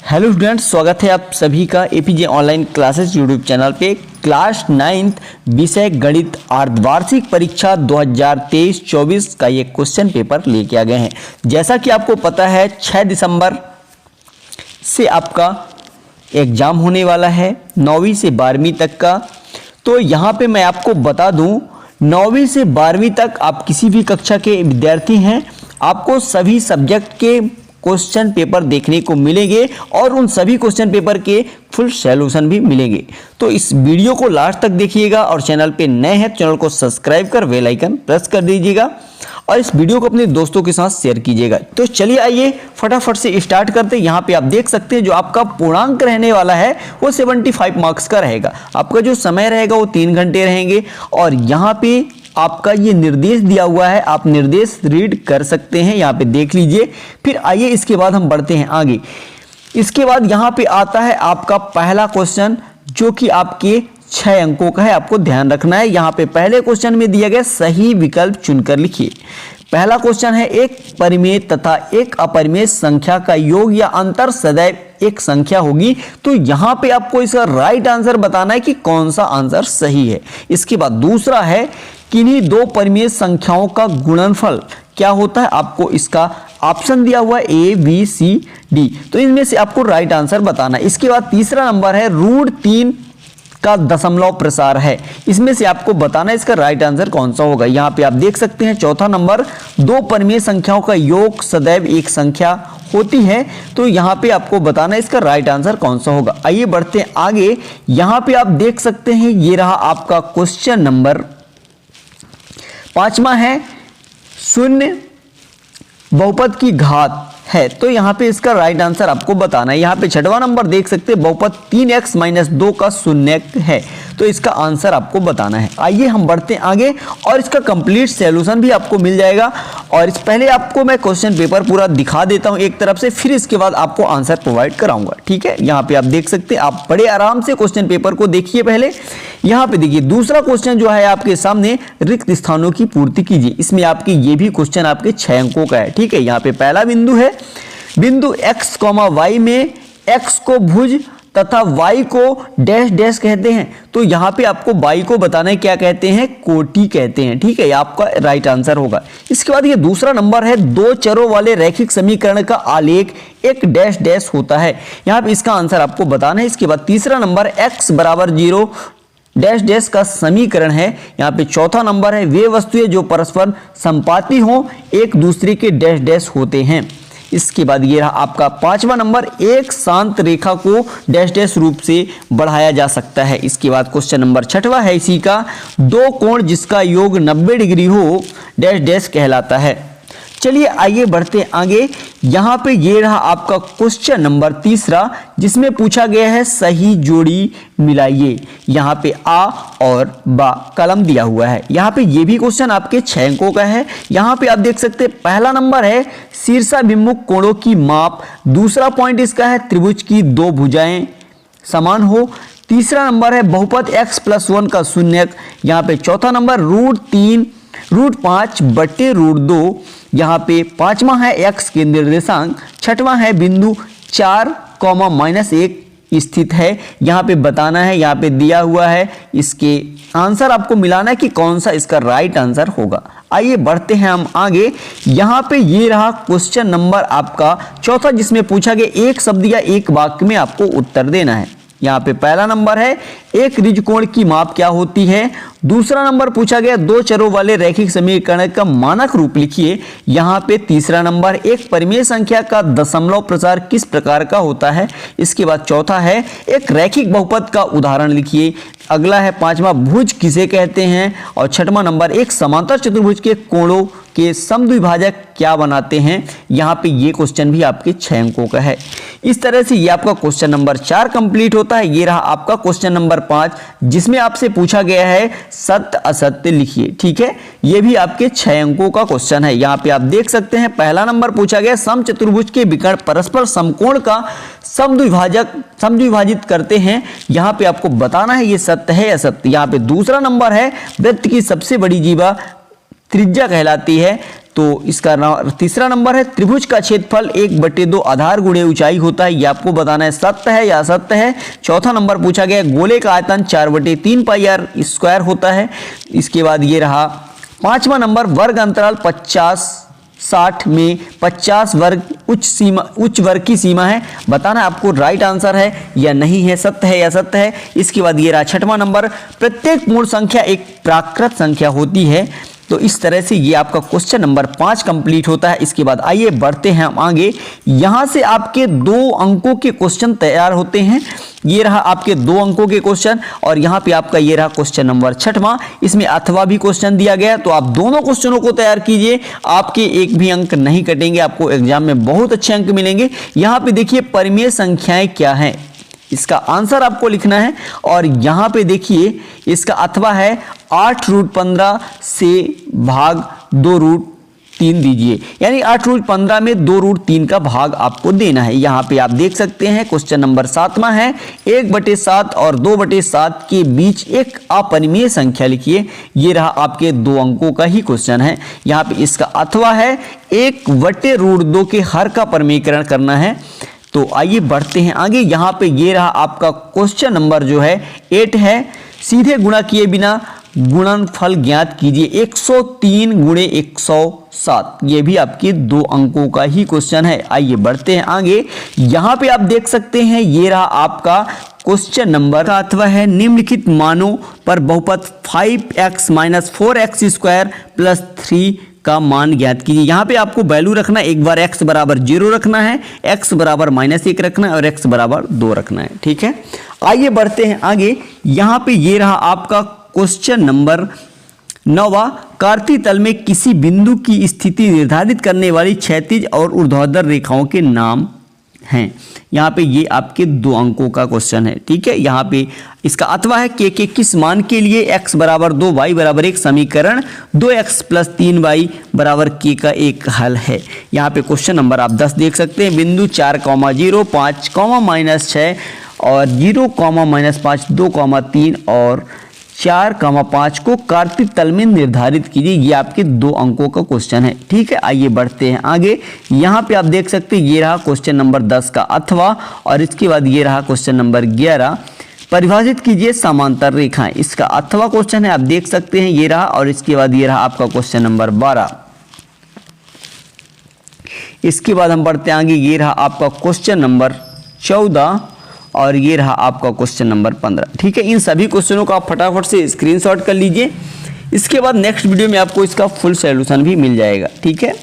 Hello students, स्वागत है आप सभी का APJ online classes YouTube channel पे। क्लास 9th विषय गणित अर्धवार्षिक परीक्षा 2023-24 का ये क्वेश्चन पेपर लेके आ गए हैं। जैसा कि आपको पता है 6 दिसंबर से आपका एग्ज़ाम होने वाला है 9वीं से 12वीं तक का। तो यहाँ पे मैं आपको बता दूँ 9वीं से 12वीं तक आप किसी भी कक्षा के विद्यार्थी हैं, आपको सभी सब्जेक्ट के क्वेश्चन पेपर देखने को मिलेंगे और उन सभी क्वेश्चन पेपर के फुल सॉल्यूशन भी मिलेंगे। तो इस वीडियो को लास्ट तक देखिएगा और चैनल पे नए हैं चैनल को सब्सक्राइब कर बेल आइकन प्रेस कर दीजिएगा और इस वीडियो को अपने दोस्तों के साथ शेयर कीजिएगा। तो चलिए आइए फटाफट से स्टार्ट करते हैं। यहाँ पे आप देख सकते हैं जो आपका पूर्णांक रहने वाला है वो 75 मार्क्स का रहेगा। आपका जो समय रहेगा वो 3 घंटे रहेंगे और यहाँ पे आपका ये निर्देश दिया हुआ है, आप निर्देश रीड कर सकते हैं, यहाँ पे देख लीजिए। फिर आइए इसके बाद हम बढ़ते हैं आगे। इसके बाद यहाँ पे आता है आपका पहला क्वेश्चन जो कि आपके 6 अंकों का है, आपको ध्यान रखना है। यहाँ पे पहले क्वेश्चन में दिया गया सही विकल्प चुनकर लिखिए। पहला क्वेश्चन है एक परिमेय तथा एक अपरिमेय संख्या का योग या अंतर सदैव एक संख्या होगी। तो यहाँ पे आपको इसका राइट आंसर बताना है कि कौन सा आंसर सही है। इसके बाद दूसरा है किन्हीं दो परिमेय संख्याओं का गुणनफल क्या होता है। आपको इसका ऑप्शन दिया हुआ है A, B, C, D। तो इनमें से आपको राइट आंसर बताना है। इसके बाद तीसरा नंबर है √3 का दशमलव प्रसार है। इसमें से आपको बताना है इसका राइट आंसर कौन सा होगा। यहाँ पे आप देख सकते हैं चौथा नंबर दो परिमेय संख्याओं का योग सदैव एक संख्या होती है। तो यहाँ पे आपको बताना है इसका राइट आंसर कौन सा होगा। आइए बढ़ते हैं आगे। यहाँ पे आप देख सकते हैं ये रहा आपका क्वेश्चन नंबर 5वां है शून्य बहुपद की घात है। तो यहाँ पे इसका राइट आंसर आपको बताना है। यहाँ पे 6वां नंबर देख सकते हैं बहुपद 3x - 2 का शून्यक है। तो इसका आंसर आपको बताना है। आइए हम बढ़ते हैं आगे और इसका कंप्लीट सॉल्यूशन भी आपको मिल जाएगा। और इस पहले आपको मैं क्वेश्चन पेपर पूरा दिखा देता हूँ एक तरफ से, फिर इसके बाद आपको आंसर प्रोवाइड कराऊंगा। ठीक है, यहाँ पे आप देख सकते हैं, आप बड़े आराम से क्वेश्चन पेपर को देखिए। पहले यहाँ पे देखिए दूसरा क्वेश्चन जो है आपके सामने रिक्त स्थानों की पूर्ति कीजिए। इसमें आपके ये भी क्वेश्चन आपके 6 अंकों का है। ठीक है, यहाँ पे पहला बिंदु है बिंदु x, y में x को भुज तथा y को डैश डैश कहते हैं। तो यहाँ पे आपको y को बताना है क्या कहते हैं, कोटि कहते हैं। ठीक है, ये आपका राइट आंसर होगा। इसके बाद ये दूसरा नंबर है दो चरों वाले रैखिक समीकरण का आलेख एक डैश डैश होता है। यहाँ पे इसका आंसर आपको बताना है। इसके बाद तीसरा नंबर x = 0 डैश डैश का समीकरण है। यहाँ पे चौथा नंबर है वे वस्तुएं जो परस्पर संपाती हों एक दूसरे के डैश डैश होते हैं। इसके बाद ये रहा आपका 5वां नंबर एक शांत रेखा को डैश डैश रूप से बढ़ाया जा सकता है। इसके बाद क्वेश्चन नंबर 6वां है इसी का दो कोण जिसका योग 90 डिग्री हो डैश डैश कहलाता है। चलिए आइए बढ़ते आगे। यहाँ पे ये रहा आपका क्वेश्चन नंबर 3 जिसमें पूछा गया है सही जोड़ी मिलाइए। यहाँ पे आ और बा कलम दिया हुआ है। यहाँ पे ये भी क्वेश्चन आपके 6 अंकों का है। यहाँ पे आप देख सकते हैं पहला नंबर है शीर्षाभिमुख कोणों की माप। दूसरा पॉइंट इसका है त्रिभुज की दो भुजाएं समान हो। तीसरा नंबर है बहुपद x + 1 का शून्यक। यहाँ पे चौथा नंबर √5 बटे √2। यहाँ पे 5वां है x के निर्देशांक। 6वां है बिंदु 4, -1 स्थित है। यहाँ पे बताना है, यहाँ पे दिया हुआ है, इसके आंसर आपको मिलाना है कि कौन सा इसका राइट आंसर होगा। आइए बढ़ते हैं हम आगे। यहाँ पे ये रहा क्वेश्चन नंबर आपका 4 जिसमें पूछा गया एक शब्द या एक वाक्य में आपको उत्तर देना है। यहाँ पे पहला नंबर है एक ऋजकोण की माप क्या होती है। दूसरा नंबर पूछा गया दो चरों वाले रैखिक समीकरण का मानक रूप लिखिए। यहाँ पे तीसरा नंबर एक परिमेय संख्या का दशमलव प्रसार किस प्रकार का होता है। इसके बाद चौथा है एक रैखिक बहुपद का उदाहरण लिखिए। अगला है 5वां भुज किसे कहते हैं। और 6वां नंबर एक समांतर चतुर्भुज के कोणों के समद्विभाजक क्या बनाते हैं। यहाँ पे ये क्वेश्चन भी आपके 6 अंकों का है। इस तरह से ये आपका क्वेश्चन नंबर 4 कंप्लीट होता है। ये रहा आपका क्वेश्चन नंबर 5 जिसमें आपसे पूछा गया है सत्य असत्य लिखिए। ठीक है, ये भी आपके 6 अंकों का क्वेश्चन है। यहाँ पे आप देख सकते हैं पहला नंबर पूछा गया समचतुर्भुज के विकर्ण परस्पर समकोण का समद्विभाजित करते हैं। यहाँ पे आपको बताना है ये सत्य है या असत्य। यहाँ पे दूसरा नंबर है वृत्त की सबसे बड़ी जीवा त्रिज्या कहलाती है। तो इसका तीसरा नंबर है त्रिभुज का क्षेत्रफल 1/2 आधार गुणे ऊंचाई होता है, ये आपको बताना है सत्य है या असत्य है। चौथा नंबर पूछा गया गोले का आयतन 4/3 पाई आर स्क्वायर होता है। इसके बाद ये रहा पांचवा नंबर वर्ग अंतराल 50-60 में 50 वर्ग उच्च वर्ग की सीमा है, बताना आपको राइट आंसर है या नहीं है, सत्य है या सत्य है। इसके बाद ये रहा छठवां नंबर प्रत्येक पूर्ण संख्या एक प्राकृत संख्या होती है। तो इस तरह से ये आपका क्वेश्चन नंबर 5 कंप्लीट होता है। इसके बाद आइए बढ़ते हैं हम आगे। यहाँ से आपके 2 अंकों के क्वेश्चन तैयार होते हैं। ये रहा आपके 2 अंकों के क्वेश्चन और यहाँ पे आपका ये रहा क्वेश्चन नंबर 6वां। इसमें अथवा भी क्वेश्चन दिया गया, तो आप दोनों क्वेश्चनों को तैयार कीजिए, आपके एक भी अंक नहीं कटेंगे, आपको एग्जाम में बहुत अच्छे अंक मिलेंगे। यहाँ पे देखिए परिमेय संख्याएं क्या हैं, इसका आंसर आपको लिखना है। और यहाँ पे देखिए इसका अथवा है 8√15 से भाग 2√3 दीजिए, यानी 8√15 में 2√3 का भाग आपको देना है। यहाँ पे आप देख सकते हैं क्वेश्चन नंबर 7वां है 1/7 और 2/7 के बीच एक अपरिमेय संख्या लिखिए। ये रहा आपके 2 अंकों का ही क्वेश्चन है। यहाँ पे इसका अथवा है 1/√2 के हर का परिमेयकरण करना है। तो आइए बढ़ते हैं आगे। यहाँ पे ये रहा आपका क्वेश्चन नंबर जो है 8 है, सीधे गुणा किए बिना गुणनफल ज्ञात कीजिए 103 × 107। ये भी आपके 2 अंकों का ही क्वेश्चन है। आइए बढ़ते हैं आगे। यहाँ पे आप देख सकते हैं ये रहा आपका क्वेश्चन नंबर का अथवा है निम्नलिखित मानों पर बहुपद 5x - 4x² + 3 का मान ज्ञात कीजिए। यहाँ पे आपको वैल्यू रखना है, एक बार x = 0 रखना है, x = -1 रखना है और x = 2 रखना है। ठीक है, आइए बढ़ते हैं आगे। यहाँ पे ये रहा आपका क्वेश्चन नंबर 9वां कार्तीय तल में किसी बिंदु की स्थिति निर्धारित करने वाली क्षैतिज और ऊर्ध्वाधर रेखाओं के नाम हैं। यहाँ पे ये आपके 2 अंकों का क्वेश्चन है। ठीक है, यहाँ पे इसका अथवा है के किस मान के लिए x = 2 y = 1 समीकरण 2x + 3y = k का एक हल है। यहाँ पे क्वेश्चन नंबर आप 10 देख सकते हैं, बिंदु 4, 0, 5, -6 और 0, -5, 2, 3 और 4, 5 को कार्तीय तल में निर्धारित कीजिए। ये आपके 2 अंकों का क्वेश्चन है। ठीक है, आइए बढ़ते हैं आगे। यहाँ पे आप देख सकते हैं ये रहा क्वेश्चन नंबर 10 का अथवा और इसके बाद ये रहा क्वेश्चन नंबर 11 परिभाषित कीजिए समांतर रेखाएं। इसका अथवा क्वेश्चन है, आप देख सकते हैं ये रहा और इसके बाद ये रहा आपका क्वेश्चन नंबर 12। इसके बाद हम बढ़ते आगे, ये रहा आपका क्वेश्चन नंबर 14 और ये रहा आपका क्वेश्चन नंबर 15। ठीक है, इन सभी क्वेश्चनों को आप फटाफट से स्क्रीनशॉट कर लीजिए। इसके बाद नेक्स्ट वीडियो में आपको इसका फुल सॉल्यूशन भी मिल जाएगा। ठीक है,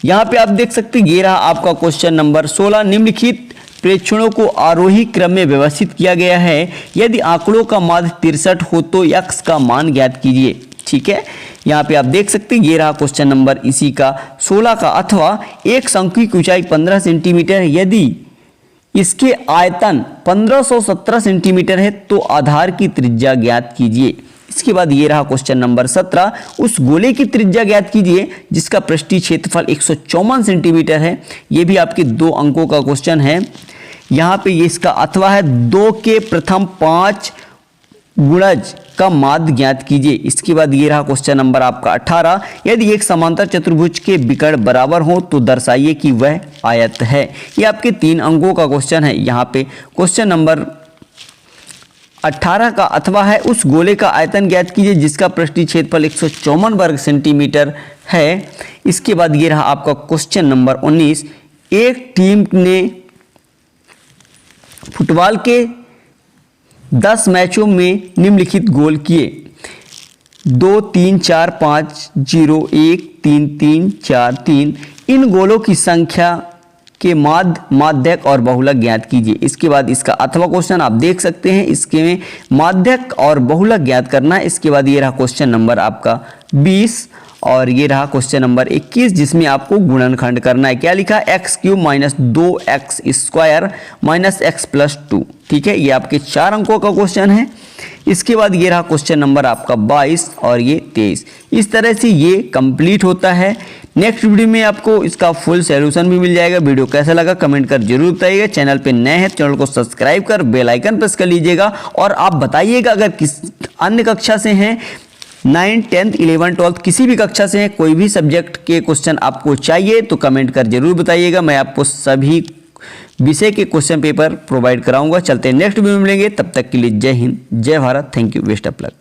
यहाँ पे आप देख सकते हैं ये रहा आपका क्वेश्चन नंबर 16 निम्नलिखित प्रेक्षणों को आरोही क्रम में व्यवस्थित किया गया है, यदि आंकड़ों का माध्य 63 हो तो x का मान ज्ञात कीजिए। ठीक है, यहाँ पे आप देख सकते हैं ये रहा क्वेश्चन नंबर इसी का 16 का अथवा एक शंकु की ऊंचाई 15 सेंटीमीटर है, यदि इसके आयतन 1517 सेंटीमीटर है तो आधार की त्रिज्या ज्ञात कीजिए। इसके बाद ये रहा क्वेश्चन नंबर 17 उस गोले की त्रिज्या ज्ञात कीजिए जिसका पृष्ठीय क्षेत्रफल 154 सेंटीमीटर है। ये भी आपके 2 अंकों का क्वेश्चन है। यहाँ पे ये इसका अथवा है 2 के प्रथम 5 गुणज का माध्य ज्ञात कीजिए। इसके बाद ये रहा क्वेश्चन नंबर आपका 18 यदि एक समांतर चतुर्भुज के विकर्ण बराबर हो तो दर्शाइए कि वह आयत है। ये आपके 3 अंकों का क्वेश्चन है। यहाँ पे क्वेश्चन नंबर 18 का अथवा है उस गोले का आयतन ज्ञात कीजिए जिसका पृष्ठीय क्षेत्रफल 154 वर्ग सेंटीमीटर है। इसके बाद ये रहा आपका क्वेश्चन नंबर 19 एक टीम ने फुटबॉल के 10 मैचों में निम्नलिखित गोल किए 2, 3, 4, 5, 0, 1, 3, 3, 4, 3। इन गोलों की संख्या के माध्य माध्यक और बहुलक ज्ञात कीजिए। इसके बाद इसका अथवा क्वेश्चन आप देख सकते हैं, इसके में माध्यक और बहुलक ज्ञात करना है। इसके बाद ये रहा क्वेश्चन नंबर आपका 20 और ये रहा क्वेश्चन नंबर 21 जिसमें आपको गुणनखंड करना है। क्या लिखा है x³ - 2x² - x + 2। ठीक है, ये आपके 4 अंकों का क्वेश्चन है। इसके बाद ये रहा क्वेश्चन नंबर आपका 22 और ये 23। इस तरह से ये कंप्लीट होता है। नेक्स्ट वीडियो में आपको इसका फुल सॉल्यूशन भी मिल जाएगा। वीडियो कैसा लगा कमेंट कर जरूर बताइएगा। चैनल पे नए हैं चैनल को सब्सक्राइब कर बेल आइकन प्रेस कर लीजिएगा और आप बताइएगा अगर किस अन्य कक्षा से हैं 9, 10th, 11, 12 किसी भी कक्षा से हैं, कोई भी सब्जेक्ट के क्वेश्चन आपको चाहिए तो कमेंट कर जरूर बताइएगा। मैं आपको सभी विषय के क्वेश्चन पेपर प्रोवाइड कराऊंगा। चलते हैं नेक्स्ट वीडियो में मिलेंगे, तब तक के लिए जय हिंद, जय Bharat, thank you, best of luck.